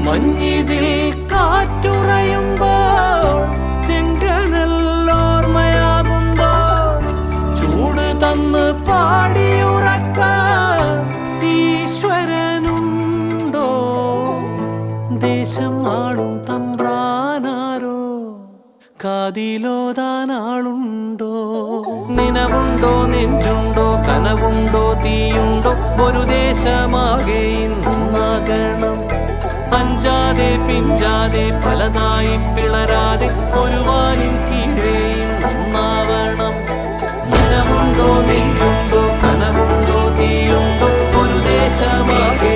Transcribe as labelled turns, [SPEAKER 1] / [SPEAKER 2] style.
[SPEAKER 1] മഞ്ഞിതിൽ കാറ്റുറയുമ്പോൾ ചെങ്കനല്ലോർമ്മയാകുമ്പോൾ ചൂട് തന്ന് പാടിയുറക്കാൻ ഈശ്വരനുണ്ടോ? ദേശം ആളും തമ്പ്രാനാരോ കാതിലോതാനാളുണ്ടോ? നിനവുണ്ടോ, നെഞ്ചുണ്ടോ, കനവുണ്ടോ, തീയുണ്ടോ? ഒരു ദേശമാകെ ഇന്നാകണം. അഞ്ചാതെ പിഞ്ചാതെ പലതായി പിളരാതെ ഒരു വാനിൻ കീഴേ ഒന്നാവണം. നിനവുണ്ടോ, നെഞ്ചുണ്ടോ, കനവുണ്ടോ, തീയുണ്ടോ? ഒരു ദേശമാകെ